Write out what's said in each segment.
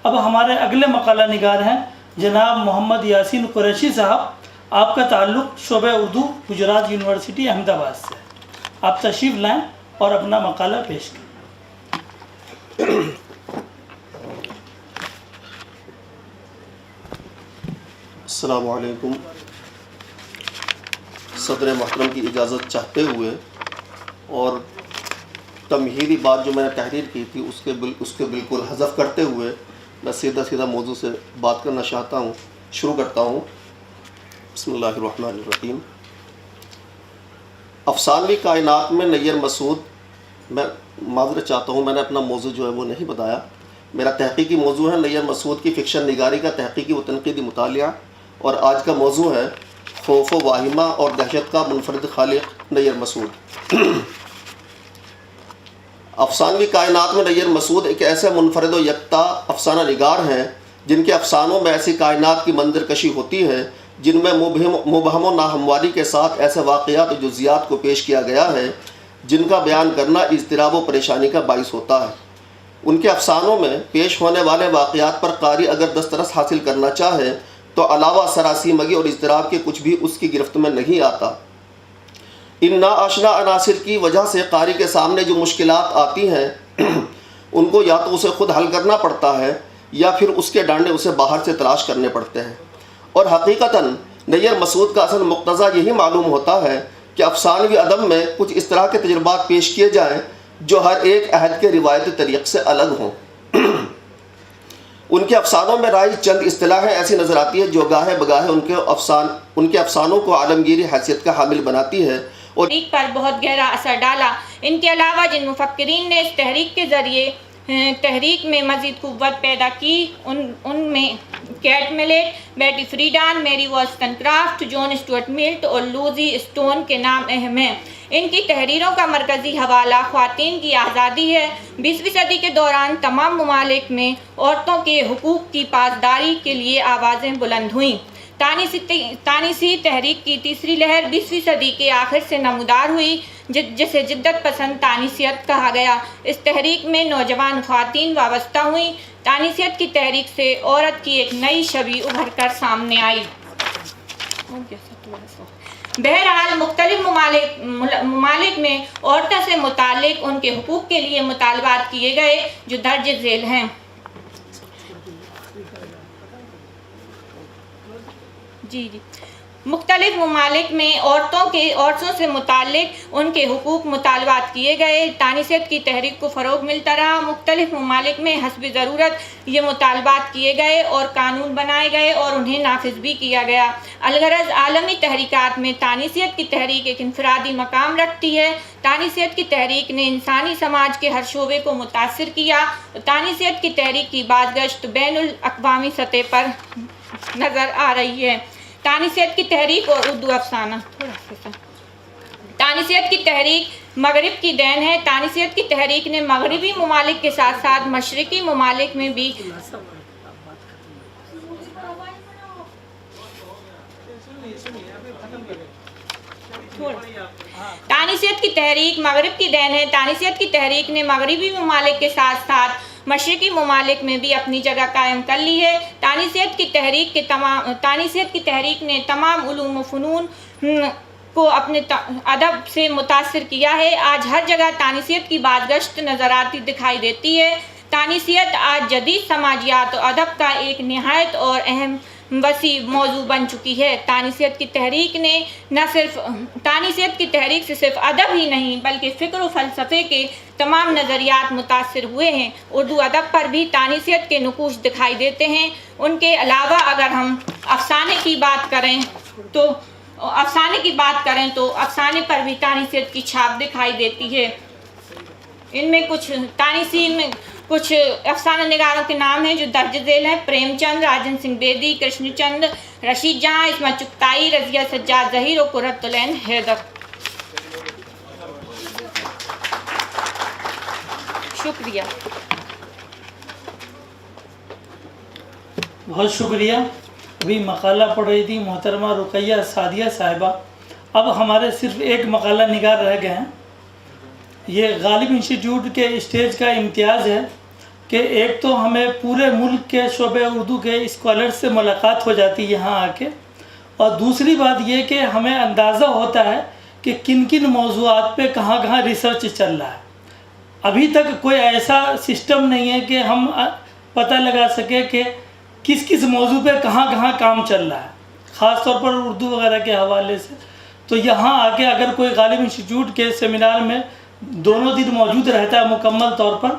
اب ہمارے اگلے مقالہ نگار ہیں جناب محمد یاسین قریشی صاحب. آپ کا تعلق شعبہ اردو گجرات یونیورسٹی احمد آباد سے. آپ تشریف لائیں اور اپنا مقالہ پیش کریں. السلام علیکم. صدر محترم کی اجازت چاہتے ہوئے اور تمہیدی بات جو میں نے تحریر کی تھی اس کے بالکل حذف کرتے ہوئے میں سیدھا موضوع سے بات کرنا چاہتا ہوں. شروع کرتا ہوں. بسم اللہ الرحمن الرحیم. افسانوی کائنات میں نیر مسعود، میں معذرت چاہتا ہوں میں نے اپنا موضوع جو ہے وہ نہیں بتایا. میرا تحقیقی موضوع ہے نیر مسعود کی فکشن نگاری کا تحقیقی و تنقیدی مطالعہ، اور آج کا موضوع ہے خوف و واہمہ اور دہشت کا منفرد خالق نیر مسعود. افسانوی کائنات میں نیر مسعود ایک ایسے منفرد و یکتا افسانہ نگار ہیں جن کے افسانوں میں ایسی کائنات کی منظر کشی ہوتی ہے جن میں مبہم و ناہمواری کے ساتھ ایسے واقعات و جزیات کو پیش کیا گیا ہے جن کا بیان کرنا اضطراب و پریشانی کا باعث ہوتا ہے. ان کے افسانوں میں پیش ہونے والے واقعات پر قاری اگر دسترس حاصل کرنا چاہے تو علاوہ سراسیمگی اور اضطراب کے کچھ بھی اس کی گرفت میں نہیں آتا. ان ناآشنا عناصر کی وجہ سے قاری کے سامنے جو مشکلات آتی ہیں ان کو یا تو اسے خود حل کرنا پڑتا ہے یا پھر اس کے ڈانڈے اسے باہر سے تلاش کرنے پڑتے ہیں. اور حقیقتاً نیر مسعود کا اصل مقتضا یہی معلوم ہوتا ہے کہ افسانوی ادب میں کچھ اس طرح کے تجربات پیش کیے جائیں جو ہر ایک عہد کے روایتی طریق سے الگ ہوں. ان کے افسانوں میں رائج چند اصطلاحیں ایسی نظر آتی ہے جو گاہے بگاہے ان کے افسانوں کو عالمگیری حیثیت کا حامل بناتی ہے اور تحریک پر بہت گہرا اثر ڈالا. ان کے علاوہ جن مفکرین نے اس تحریک کے ذریعے تحریک میں مزید قوت پیدا کی ان میں کیٹ ملیٹ، بیٹی فریڈان، میری وولسٹنکرافٹ، جون اسٹورٹ ملٹ اور لوزی اسٹون کے نام اہم ہیں. ان کی تحریروں کا مرکزی حوالہ خواتین کی آزادی ہے. 20ویں صدی کے دوران تمام ممالک میں عورتوں کے حقوق کی پاسداری کے لیے آوازیں بلند ہوئیں. تانیسی تحریک کی تیسری لہر 20ویں صدی کے آخر سے نمودار ہوئی جسے جدت پسند تانیسیت کہا گیا. اس تحریک میں نوجوان خواتین وابستہ ہوئیں. تانیسیت کی تحریک سے عورت کی ایک نئی شبیہ ابھر کر سامنے آئی. بہرحال مختلف ممالک میں عورتوں سے متعلق ان کے حقوق کے لیے مطالبات کیے گئے جو درج ذیل ہیں. مختلف ممالک میں عورتوں سے متعلق ان کے حقوق مطالبات کیے گئے. تانیسیت کی تحریک کو فروغ ملتا رہا. مختلف ممالک میں حسب ضرورت یہ مطالبات کیے گئے اور قانون بنائے گئے اور انہیں نافذ بھی کیا گیا. الغرض عالمی تحریکات میں تانیسیت کی تحریک ایک انفرادی مقام رکھتی ہے. تانیسیت کی تحریک نے انسانی سماج کے ہر شعبے کو متاثر کیا. تانیسیت کی تحریک کی بازگشت بین الاقوامی سطح پر نظر آ رہی ہے. تانیسیت کی تحریک اور اردو افسانہ. تانیسیت کی تحریک مغرب کی دین ہے. تانیسیت کی تحریک نے مغربی ممالک کے ساتھ ساتھ مشرقی ممالک میں بھی تانیسیت کی تحریک مغرب کی دین ہے. تانیسیت کی تحریک نے مغربی ممالک کے ساتھ ساتھ مشرقی ممالک میں بھی اپنی جگہ قائم کر لی ہے. تانیسیت کی تحریک نے تمام علوم و فنون کو اپنے ادب سے متاثر کیا ہے. آج ہر جگہ تانیسیت کی بازگشت نظر آتی دکھائی دیتی ہے. تانیسیت آج جدید سماجیات و ادب کا ایک نہایت اور اہم وسیع موضوع بن چکی ہے. تانیسیت کی تحریک سے صرف ادب ہی نہیں بلکہ فکر و فلسفے کے تمام نظریات متاثر ہوئے ہیں. اردو ادب پر بھی تانیسیت کے نقوش دکھائی دیتے ہیں. ان کے علاوہ اگر ہم افسانے کی بات کریں تو افسانے پر بھی تانیسیت کی چھاپ دکھائی دیتی ہے. ان میں کچھ افسانہ نگاروں کے نام ہیں جو درج ذیل ہیں: پریم چند، راجن سنگھ بیدی، کرشن چند، رشید جہاں، عصمت چغتائی، رضیہ سجاد ظہیر اور قرۃ العین حیدر. شکریہ. بہت شکریہ. ابھی مقالہ پڑھ رہی تھی محترمہ رقیہ سعدیہ صاحبہ. اب ہمارے صرف ایک مقالہ نگار رہ گئے ہیں. یہ غالب انسٹیٹیوٹ کے اسٹیج کا امتیاز ہے. کہ ایک تو ہمیں پورے ملک کے شعبہ اردو کے اسکالر سے ملاقات ہو جاتی ہے یہاں آ کے، اور دوسری بات یہ کہ ہمیں اندازہ ہوتا ہے کہ کن کن موضوعات پہ کہاں کہاں ریسرچ چل رہا ہے۔ ابھی تک کوئی ایسا سسٹم نہیں ہے کہ ہم پتہ لگا سکے کہ کس کس موضوع پہ کہاں کہاں کام چل رہا ہے، خاص طور پر اردو وغیرہ کے حوالے سے۔ تو یہاں آ کے اگر کوئی غالب انسٹیٹیوٹ کے سیمینار میں دونوں دن موجود رہتا ہے مکمل طور پر،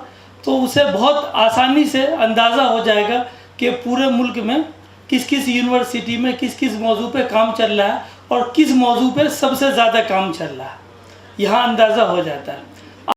تو اسے بہت آسانی سے اندازہ ہو جائے گا کہ پورے ملک میں کس کس یونیورسٹی میں کس کس موضوع پہ کام چل رہا ہے اور کس موضوع پہ سب سے زیادہ کام چل رہا ہے، یہاں اندازہ ہو جاتا ہے۔